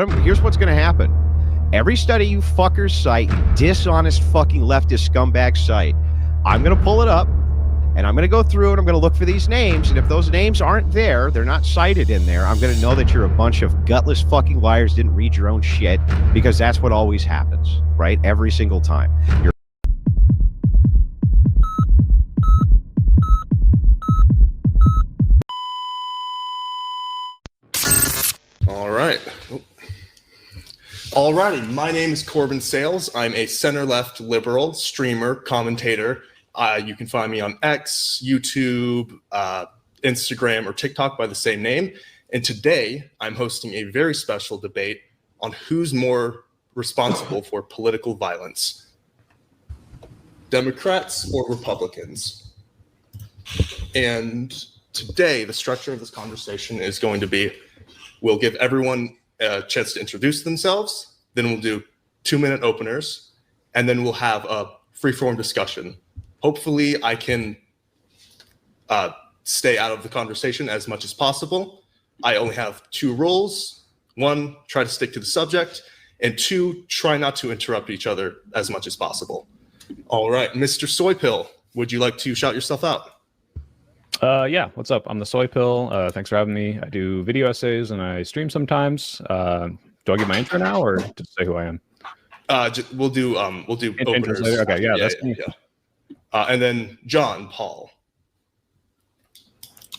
Here's what's going to happen. Every study you fuckers cite, you dishonest fucking leftist scumbag site, I'm going to pull it up and I'm going to go through and I'm going to look for these names. And if those names aren't there, they're not cited in there, I'm going to know that you're a bunch of gutless fucking liars, didn't read your own shit, because that's what always happens, right? Every single time. All right. Alrighty, my name is Corbin Sales. I'm a center-left liberal streamer, commentator. You can find me on X, YouTube, Instagram, or TikTok by the same name. And today, I'm hosting a very special debate on who's more responsible for political violence, Democrats or Republicans. And today, the structure of this conversation is going to be, we'll give everyone a chance to introduce themselves, then we'll do 2-minute openers, and then we'll have a free-form discussion. Hopefully, I can stay out of the conversation as much as possible. I only have 2 rules. 1, try to stick to the subject, and 2, try not to interrupt each other as much as possible. All right, Mr. Soypill, would you like to shout yourself out? Yeah, what's up? I'm the Soy Pill. Thanks for having me. I do video essays and I stream sometimes. Do I give my intro now or just say who I am? We'll do openers later. Okay, yeah, that's me. And then John Paul.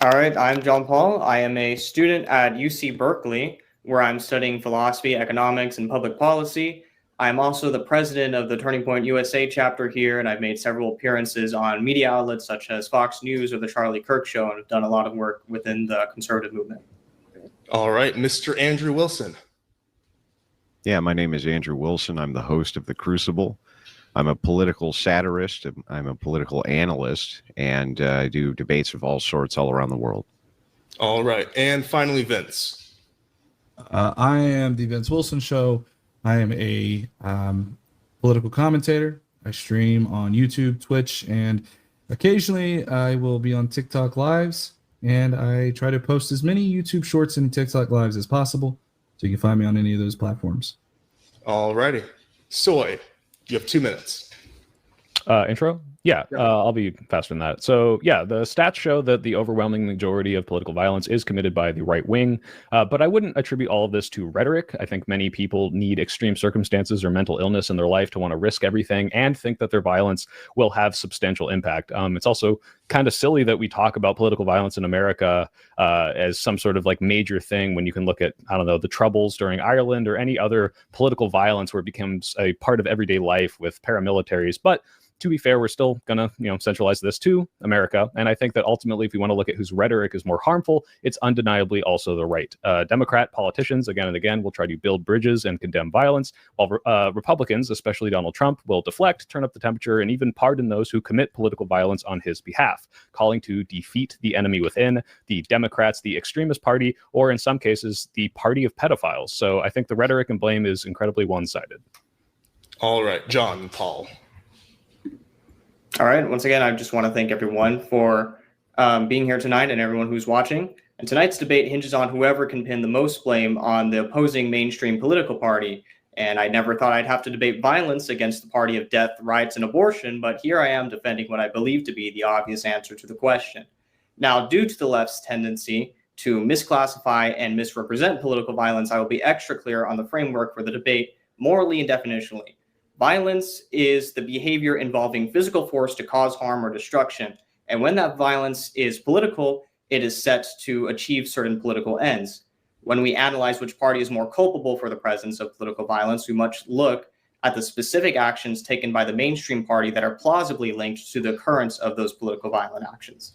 All right, I'm John Paul. I am a student at UC Berkeley, where I'm studying philosophy, economics, and public policy. I'm also the president of the Turning Point USA chapter here, and I've made several appearances on media outlets such as Fox News or The Charlie Kirk Show, and have done a lot of work within the conservative movement. All right, Mr. Andrew Wilson. Yeah, my name is Andrew Wilson. I'm the host of The Crucible. I'm a political satirist. I'm a political analyst, and I do debates of all sorts all around the world. All right, and finally, Vince. I am the Vince Wilson Show. I am a political commentator. I stream on YouTube, Twitch, and occasionally I will be on TikTok Lives. And I try to post as many YouTube Shorts and TikTok Lives as possible. So you can find me on any of those platforms. All righty. Soy, you have 2 minutes. Intro? Yeah, I'll be faster than that. So yeah, the stats show that the overwhelming majority of political violence is committed by the right wing, but I wouldn't attribute all of this to rhetoric. I think many people need extreme circumstances or mental illness in their life to want to risk everything and think that their violence will have substantial impact. It's also kind of silly that we talk about political violence in America as some sort of like major thing when you can look at, I don't know, the Troubles during Ireland or any other political violence where it becomes a part of everyday life with paramilitaries. But to be fair, we're still going to, centralize this to America. And I think that ultimately, if we want to look at whose rhetoric is more harmful, it's undeniably also the right. Democrat politicians, again and again, will try to build bridges and condemn violence, while Republicans, especially Donald Trump, will deflect, turn up the temperature, and even pardon those who commit political violence on his behalf, calling to defeat the enemy within, the Democrats, the extremist party, or in some cases, the party of pedophiles. So I think the rhetoric and blame is incredibly one-sided. All right, John Paul. All right. Once again, I just want to thank everyone for being here tonight and everyone who's watching. And tonight's debate hinges on whoever can pin the most blame on the opposing mainstream political party. And I never thought I'd have to debate violence against the party of death, rights, and abortion, but here I am defending what I believe to be the obvious answer to the question. Now, due to the left's tendency to misclassify and misrepresent political violence, I will be extra clear on the framework for the debate morally and definitionally. Violence is the behavior involving physical force to cause harm or destruction. And when that violence is political, it is set to achieve certain political ends. When we analyze which party is more culpable for the presence of political violence, we must look at the specific actions taken by the mainstream party that are plausibly linked to the occurrence of those political violent actions.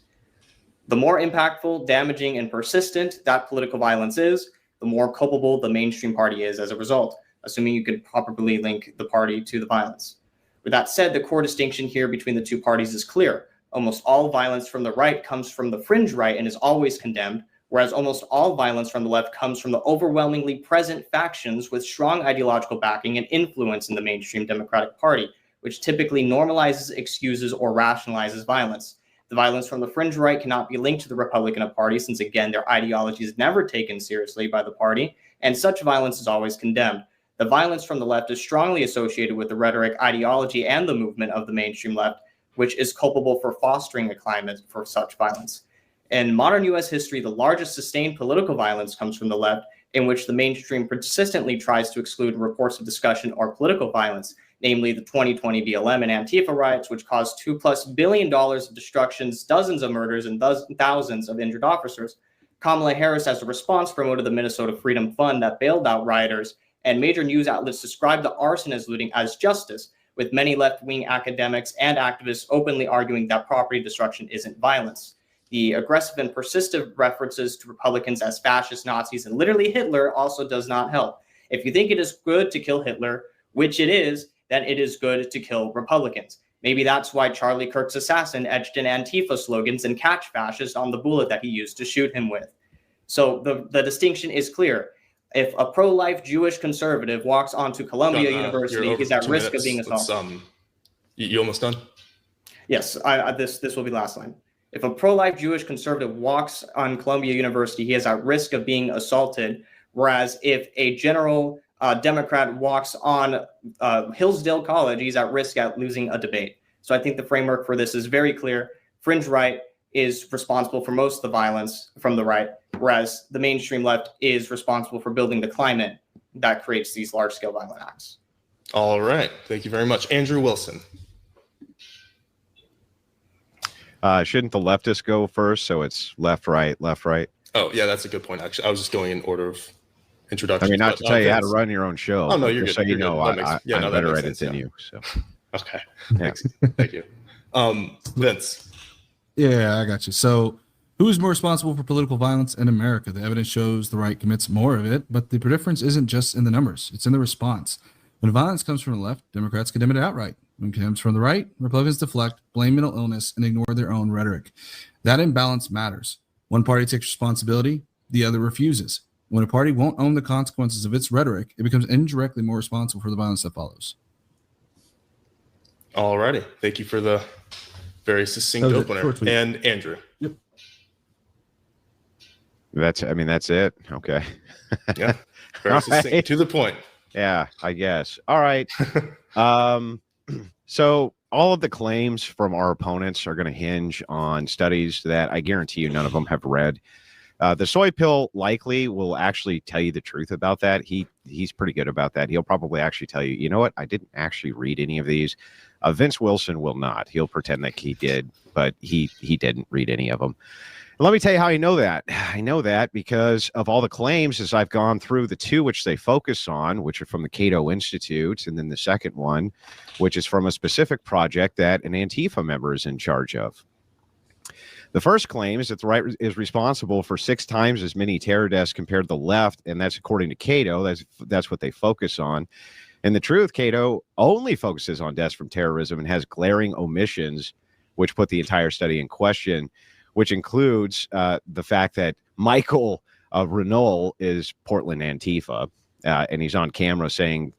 The more impactful, damaging, and persistent that political violence is, the more culpable the mainstream party is as a result, assuming you could properly link the party to the violence. With that said, the core distinction here between the two parties is clear. Almost all violence from the right comes from the fringe right and is always condemned, whereas almost all violence from the left comes from the overwhelmingly present factions with strong ideological backing and influence in the mainstream Democratic Party, which typically normalizes, excuses, or rationalizes violence. The violence from the fringe right cannot be linked to the Republican Party since, again, their ideology is never taken seriously by the party, and such violence is always condemned. The violence from the left is strongly associated with the rhetoric, ideology, and the movement of the mainstream left, which is culpable for fostering a climate for such violence. In modern U.S. history, the largest sustained political violence comes from the left, in which the mainstream persistently tries to exclude reports of discussion or political violence, namely the 2020 BLM and Antifa riots, which caused $2+ billion of destructions, dozens of murders, and thousands of injured officers. Kamala Harris, as a response, promoted the Minnesota Freedom Fund that bailed out rioters, and major news outlets described the arson as looting as justice, with many left-wing academics and activists openly arguing that property destruction isn't violence. The aggressive and persistent references to Republicans as fascist, Nazis, and literally Hitler also does not help. If you think it is good to kill Hitler, which it is, then it is good to kill Republicans. Maybe that's why Charlie Kirk's assassin etched in Antifa slogans and catch fascist on the bullet that he used to shoot him with. So the distinction is clear. If a pro-life Jewish conservative walks onto Columbia University, he's at risk of being assaulted. You almost done? Yes, this will be last line. If a pro-life Jewish conservative walks on Columbia University, he is at risk of being assaulted. Whereas if a general Democrat walks on Hillsdale College, he's at risk at losing a debate. So I think the framework for this is very clear. Fringe right is responsible for most of the violence from the right, whereas the mainstream left is responsible for building the climate that creates these large-scale violent acts. All right. Thank you very much. Andrew Wilson. Shouldn't the leftists go first? So it's left, right, left, right. Oh, yeah, that's a good point. Actually, I was just going in order of introduction. I mean, not to tell you how to run your own show. Oh, no, you're good. So you know, I'm better at it than you. So. Okay. Yeah. Thank you. Vince. Yeah, I got you. So who's more responsible for political violence in America? The evidence shows the right commits more of it, but the difference isn't just in the numbers. It's in the response. When violence comes from the left, Democrats condemn it outright. When it comes from the right, Republicans deflect, blame mental illness, and ignore their own rhetoric. That imbalance matters. One party takes responsibility, the other refuses. When a party won't own the consequences of its rhetoric, it becomes indirectly more responsible for the violence that follows. All righty. Thank you for the very succinct opener. And Andrew. Yep. That's it. Okay. Yeah. Very succinct. Right. To the point. Yeah, I guess. All right. So all of the claims from our opponents are going to hinge on studies that I guarantee you none of them have read. The soy pill likely will actually tell you the truth about that. He's pretty good about that. He'll probably actually tell you, you know what? I didn't actually read any of these. Vince Wilson will not. He'll pretend that he did, but he didn't read any of them. And let me tell you how I know that. I know that because of all the claims as I've gone through the two which they focus on, which are from the Cato Institute, and then the second one, which is from a specific project that an Antifa member is in charge of. The first claim is that the right is responsible for 6 times as many terror deaths compared to the left, and that's according to Cato. That's what they focus on. And the truth, Cato only focuses on deaths from terrorism and has glaring omissions, which put the entire study in question, which includes the fact that Michael Renault is Portland Antifa, and he's on camera saying,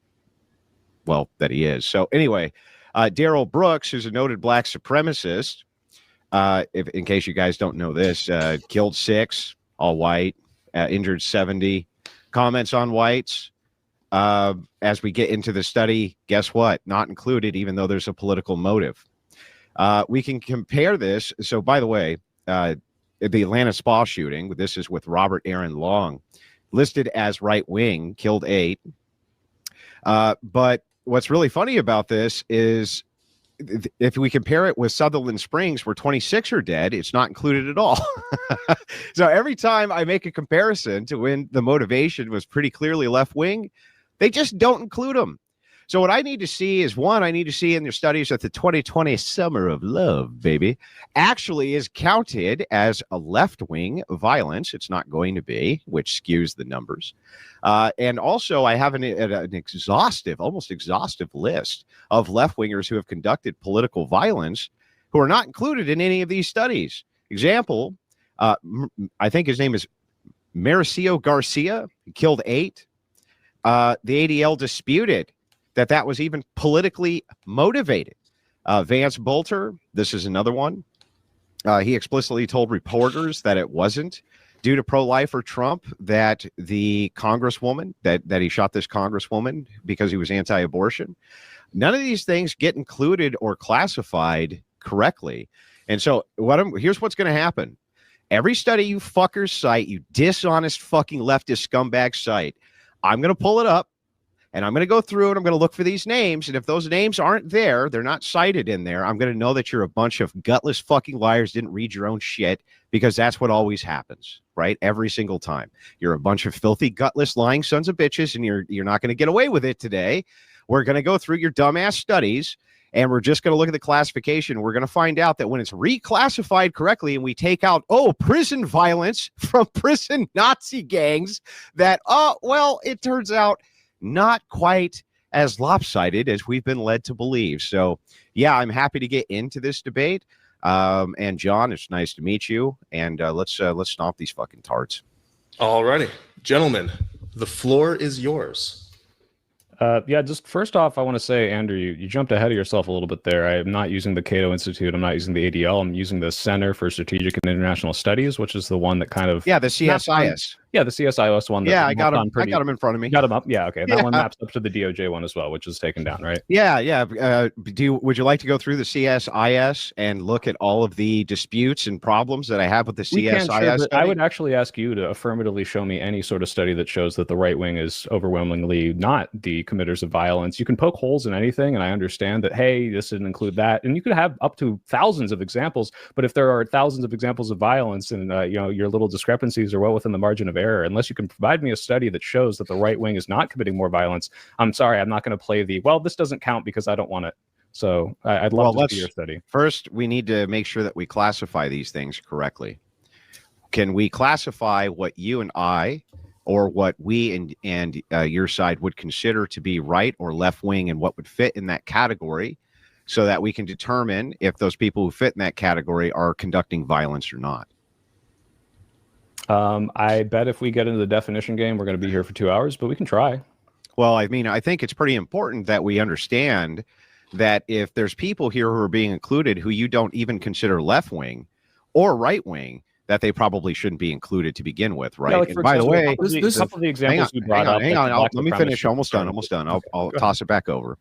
well, that he is. So anyway, Daryl Brooks, who's a noted black supremacist, in case you guys don't know this, killed 6, all white, injured 70, comments on whites. As we get into the study, guess what? Not included, even though there's a political motive. We can compare this. So, by the way, the Atlanta spa shooting, this is with Robert Aaron Long, listed as right-wing, killed 8. But what's really funny about this is if we compare it with Sutherland Springs, where 26 are dead, it's not included at all. So every time I make a comparison to when the motivation was pretty clearly left-wing, they just don't include them. So what I need to see is, one, I need to see in their studies that the 2020 Summer of Love, baby, actually is counted as a left-wing violence. It's not going to be, which skews the numbers. And also, I have an exhaustive, almost exhaustive list of left-wingers who have conducted political violence who are not included in any of these studies. Example, I think his name is Mauricio Garcia. He killed 8. The ADL disputed that was even politically motivated. Vance Bolter, this is another one. He explicitly told reporters that it wasn't. due to pro-lifer Trump that the congresswoman that he shot this congresswoman because he was anti-abortion. None of these things get included or classified correctly. And so here's what's going to happen. Every study you fuckers cite, you dishonest fucking leftist scumbag site, I'm going to pull it up and I'm going to go through and I'm going to look for these names. And if those names aren't there, they're not cited in there, I'm going to know that you're a bunch of gutless fucking liars, didn't read your own shit, because that's what always happens, right? Every single time. You're a bunch of filthy, gutless, lying sons of bitches, and you're not going to get away with it today. We're going to go through your dumbass studies, and we're just going to look at the classification. We're going to find out that when it's reclassified correctly and we take out, prison violence from prison Nazi gangs, that, it turns out not quite as lopsided as we've been led to believe. So, yeah, I'm happy to get into this debate. And John, it's nice to meet you. And let's stomp these fucking tarts. All righty. Gentlemen, the floor is yours. Just first off, I want to say, Andrew, you jumped ahead of yourself a little bit there. I am not using the Cato Institute. I'm not using the ADL. I'm using the Center for Strategic and International Studies, which is the one that kind of... Yeah, the CSIS. Yeah, the CSIS one. That I got him. I got him in front of me. Got him up. Yeah, okay. That one maps up to the DOJ one as well, which is taken down, right? Yeah. Would you like to go through the CSIS and look at all of the disputes and problems that I have with the CSIS? Sure, I would actually ask you to affirmatively show me any sort of study that shows that the right wing is overwhelmingly not the committers of violence. You can poke holes in anything, and I understand that, hey, this didn't include that, and you could have up to thousands of examples. But if there are thousands of examples of violence, and your little discrepancies are well within the margin of error, unless you can provide me a study that shows that the right wing is not committing more violence, I'm sorry, I'm not going to play this doesn't count because I don't want it. So I'd love to see your study. First, we need to make sure that we classify these things correctly. Can we classify what you and I, or what we and your side would consider to be right or left wing, and what would fit in that category, so that we can determine if those people who fit in that category are conducting violence or not? I bet if we get into the definition game, we're going to be here for 2 hours, but we can try. Well, I mean, I think it's pretty important that we understand that if there's people here who are being included who you don't even consider left wing or right wing, that they probably shouldn't be included to begin with, right? Yeah, and by the way, a couple of the examples you brought up. Hang on. Let me finish. Almost done. I'll toss it back over.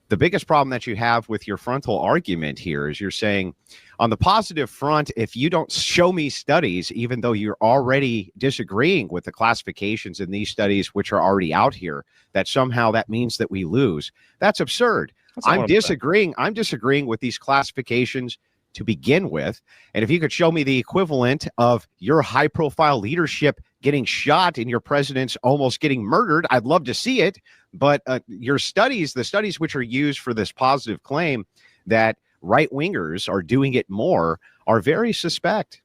The biggest problem that you have with your frontal argument here is you're saying, on the positive front, if you don't show me studies, even though you're already disagreeing with the classifications in these studies, which are already out here, that somehow that means that we lose. That's absurd. I'm disagreeing with these classifications to begin with. And if you could show me the equivalent of your high profile leadership getting shot and your president's almost getting murdered, I'd love to see it. But your studies, the studies which are used for this positive claim that right wingers are doing it more, are very suspect.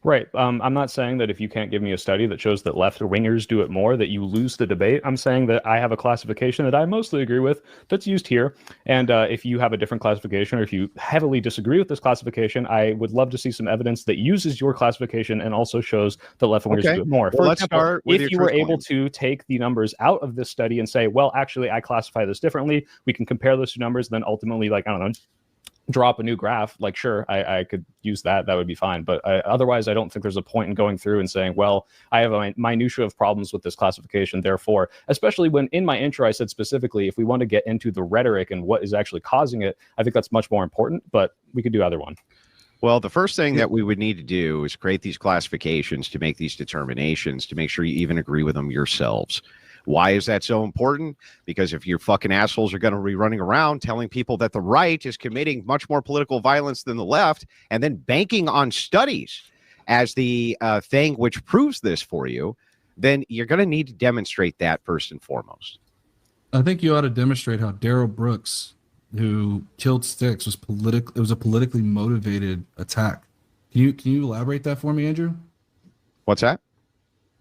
Right. I'm not saying that if you can't give me a study that shows that left wingers do it more, that you lose the debate. I'm saying that I have a classification that I mostly agree with that's used here. And if you have a different classification, or if you heavily disagree with this classification, I would love to see some evidence that uses your classification and also shows that left wingers do it more. For example, if you were able to take the numbers out of this study and say, well, actually, I classify this differently, we can compare those two numbers, and then ultimately, drop a new graph, sure, I could use that. That would be fine. But otherwise, I don't think there's a point in going through and saying, well, I have a minutia of problems with this classification. Therefore, especially when in my intro, I said specifically, if we want to get into the rhetoric and what is actually causing it, I think that's much more important, but we could do either one. Well, the first thing that we would need to do is create these classifications to make these determinations, to make sure you even agree with them yourselves. Why is that so important? Because if your fucking assholes are going to be running around telling people that the right is committing much more political violence than the left, and then banking on studies as the thing which proves this for you, then you're going to need to demonstrate that first and foremost. I think you ought to demonstrate how Darrell Brooks, who killed Sticks, was it was a politically motivated attack. Can you elaborate that for me, Andrew? What's that?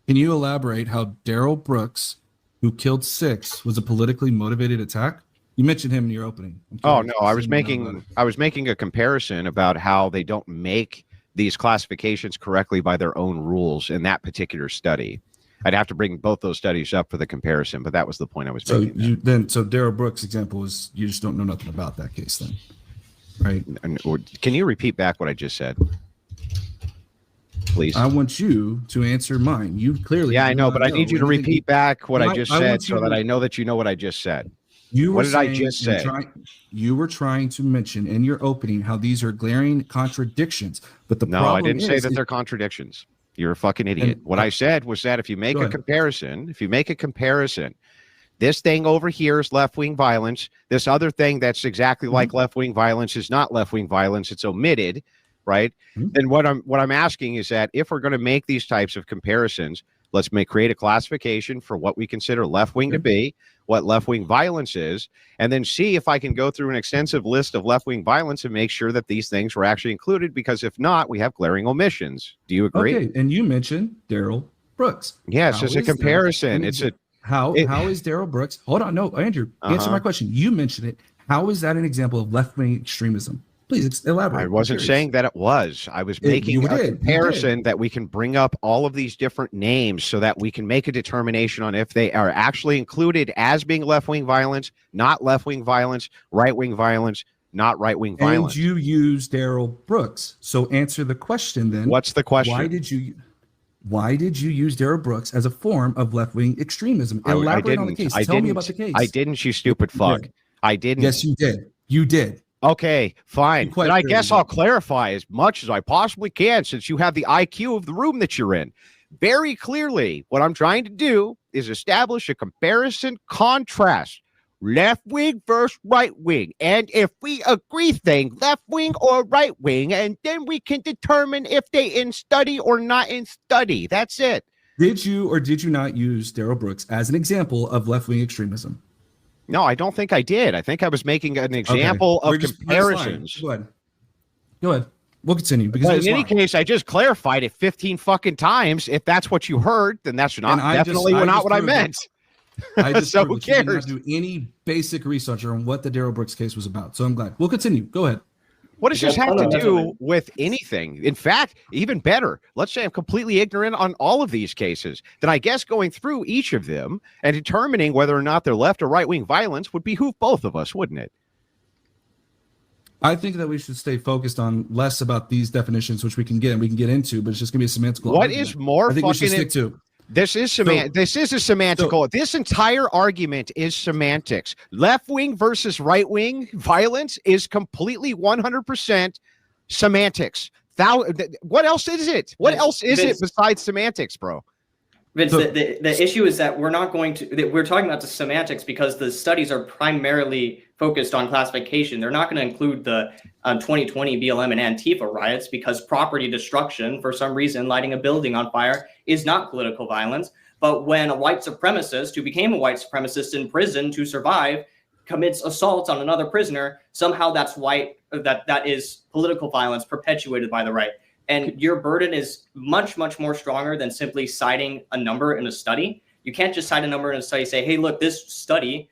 Can you elaborate how Darrell Brooks, who killed Six, was a politically motivated attack? You mentioned him in your opening. Oh no, I was making a comparison about how they don't make these classifications correctly by their own rules in that particular study. I'd have to bring both those studies up for the comparison, but that was the point I was making. So Darrell Brooks' example is you just don't know nothing about that case then, right? Can you repeat back what I just said? please. I want you to answer mine. You clearly. Yeah, I do know, not but I need you to anything. repeat back what I just I said want you so that to- I know that you know what I just said. You were What did I saying just and say? You were trying to mention in your opening how these are glaring contradictions, but the No, problem I didn't say is that they're contradictions. You're a fucking idiot. And- What I said was that if you make Go a ahead. comparison, this thing over here is left-wing violence. This other thing that's exactly like left-wing violence is not left-wing violence. It's omitted, right? Mhm. Then what I'm asking is that if we're going to make these types of comparisons, let's create a classification for what we consider left-wing to be, what left-wing violence is, and then see if I can go through an extensive list of left-wing violence and make sure that these things were actually included, because if not, we have glaring omissions. Do you agree? Okay, and you mentioned Daryl Brooks. Yes, How it's a is that comparison. an It's exa- a how it- is Daryl Brooks? Hold on, no, Andrew, answer my question. You mentioned it. How is that an example of left-wing extremism? Please elaborate. I I'm wasn't curious. saying that it was. I was You making a did, you comparison that we can bring up all of these different names so that we can make a determination on if they are actually included as being left-wing violence, not left-wing violence, right-wing violence, not right-wing violence. And you use Daryl Brooks. So answer the question then. What's the question? Why did you use Daryl Brooks as a form of left-wing extremism? Elaborate on the case. Tell me about the case. I didn't, you stupid fuck. did. I didn't. Yes, you did. You did. Okay, fine. You quite Then I clearly guess did. I'll clarify as much as I possibly can, since you have the IQ of the room that you're in. Very clearly, what I'm trying to do is establish a comparison contrast. Left wing versus right wing. And if we agree thing, left wing or right wing, and then we can determine if they in study or not in study. That's it. Did you or did you not use Daryl Brooks as an example of left-wing extremism? No, I don't think I did. I think I was making an example We're of just- comparisons. Go ahead. Go ahead. We'll continue because But it's in any fine. case, I just clarified it 15 fucking times. If that's what you heard, then that's not And I definitely just not what I proved that- meant. I just So proved who that you did cares? not do any basic research on what the Daryl Brooks case was about. So I'm glad. We'll continue. Go ahead. What does this Well, have to do fundamentally- with anything? In fact, even better, let's say I'm completely ignorant on all of these cases. Then I guess going through each of them and determining whether or not they're left or right wing violence would behoove both of us, wouldn't it? I think that we should stay focused on less about these definitions, which we can get into, but it's just gonna be a semantical. What argument. is more I think we should fucking stick to. This is this is a semantical. This entire argument is semantics. Left wing versus right wing violence is completely 100% semantics. What else is it? What else is it besides semantics, bro? Vince, So- the issue is that we're not going to, that we're talking about the semantics because the studies are primarily focused on classification. They're not going to include the 2020 BLM and Antifa riots because property destruction, for some reason, lighting a building on fire is not political violence. But when a white supremacist who became a white supremacist in prison to survive commits assault on another prisoner, somehow that's that is political violence perpetuated by the right. And your burden is much, much more stronger than simply citing a number in a study. You can't just cite a number in a study, say, hey, look, this study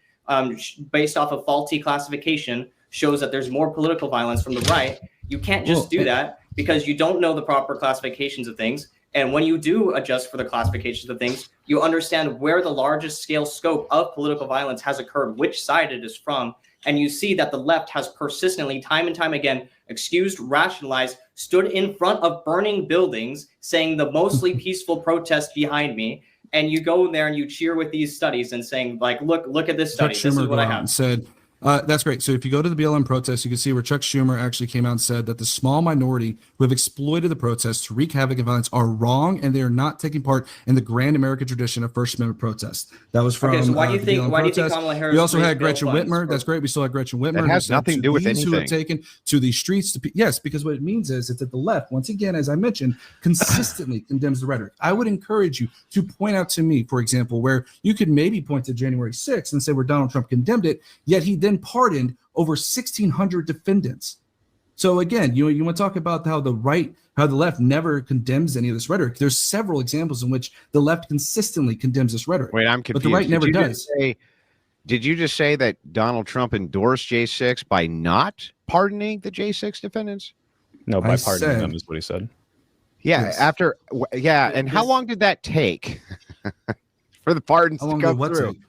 based off of faulty classification shows that there's more political violence from the right. You can't just do that because you don't know the proper classifications of things. And when you do adjust for the classifications of things, you understand where the largest scale scope of political violence has occurred, which side it is from. And you see that the left has persistently, time and time again, excused, rationalized, stood in front of burning buildings, saying the mostly peaceful protest behind me. And you go there and you cheer with these studies and saying, like, look at this study. Chuck This is Schumer what go I out have. and said, that's great. So if you go to the BLM protests, you can see where Chuck Schumer actually came out and said that the small minority who have exploited the protests to wreak havoc and violence are wrong, and they are not taking part in the grand American tradition of First Amendment protests. That was from. Okay, so why do you the think BLM protests. Kamala Harris? We also raised had bail Gretchen funds Whitmer. for- That's great. We still had Gretchen Whitmer. That who has said nothing to do with these who have anything. taken to the streets. Yes, because what it means is that the left, once again, as I mentioned, consistently condemns the rhetoric. I would encourage you to point out to me, for example, where you could maybe point to January 6th and say where Donald Trump condemned it, yet he then pardoned over 1,600 defendants. So again, you want to talk about how the left never condemns any of this rhetoric. There's several examples in which the left consistently condemns this rhetoric. Wait, I'm confused. But the right never does. Did you just say that Donald Trump endorsed J6 by not pardoning the J6 defendants? No, by I pardoning said- them is what he said. Yeah, Yes. and how long did that take for the pardons How to long did come what through? take?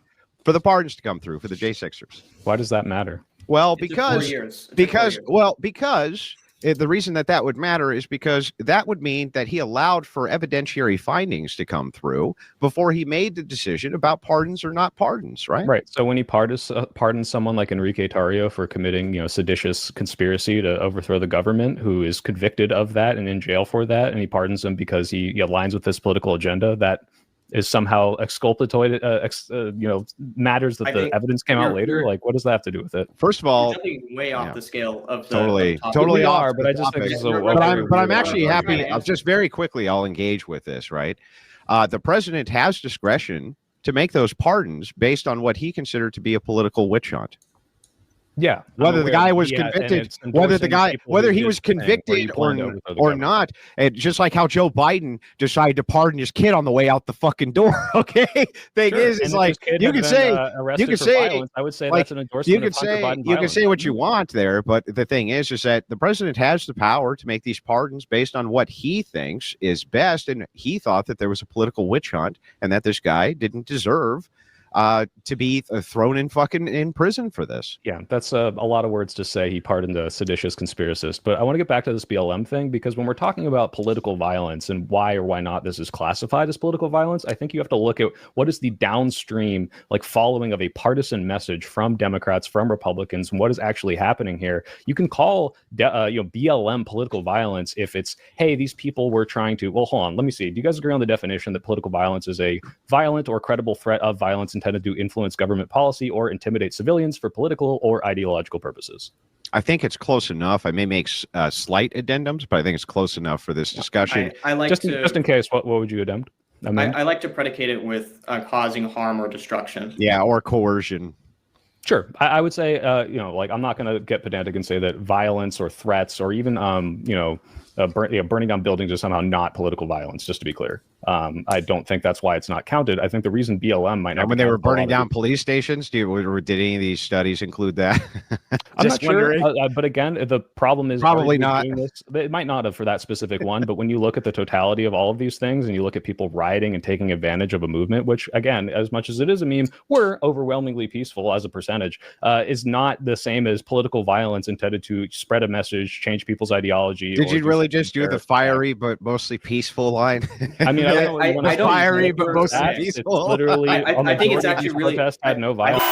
For the pardons to come through for the J6ers. Why does that matter? Well, It took 4 because years. It took 4 because years. well because the reason that would matter is because that would mean that he allowed for evidentiary findings to come through before he made the decision about pardons or not pardons, right? Right. So when he pardons someone like Enrique Tarrio for committing, seditious conspiracy to overthrow the government, who is convicted of that and in jail for that, and he pardons him because he aligns with this political agenda, that is somehow exculpatory, matters that the evidence came out later. Like, what does that have to do with it? First of all, way off the scale of the totally we off are, the but I just topic. think it's but I'm actually happy. I'll just very quickly, I'll engage with this, right? The president has discretion to make those pardons based on what he considered to be a political witch hunt. Yeah, whether the guy was convicted, whether he was convicted or not, and just like how Joe Biden decided to pardon his kid on the way out the fucking door. Okay, thing is, it's like you can say, I would say that's an endorsement. You can say what you want there, but the thing is that the president has the power to make these pardons based on what he thinks is best, and he thought that there was a political witch hunt and that this guy didn't deserve to be thrown in prison for this. Yeah, that's a lot of words to say he pardoned a seditious conspiracist. But I want to get back to this BLM thing, because when we're talking about political violence and why or why not this is classified as political violence, I think you have to look at what is the downstream following of a partisan message from Democrats, from Republicans, and what is actually happening here. You can call BLM political violence if it's, hey, these people were trying to, well, hold on, let me see. Do you guys agree on the definition that political violence is a violent or credible threat of violence intended to influence government policy or intimidate civilians for political or ideological purposes? I think it's close enough. I may make slight addendums, but I think it's close enough for this discussion. I like just in case, what would you amend? I like to predicate it with causing harm or destruction. Yeah, or coercion. Sure. I would say, I'm not going to get pedantic and say that violence or threats or even, burning down buildings is somehow not political violence, just to be clear. I don't think that's why it's not counted. I think the reason BLM might not. And when they were burning down police stations, did any of these studies include that? I'm not sure. But again, the problem is probably not. It might not have for that specific one. But when you look at the totality of all of these things and you look at people rioting and taking advantage of a movement, which, again, as much as it is a meme, we're overwhelmingly peaceful as a percentage, is not the same as political violence intended to spread a message, change people's ideology. Did you really just do the fiery but mostly peaceful line? I mean, I don't fiery but mostly peaceful. It's literally, I think it's actually really had no violence.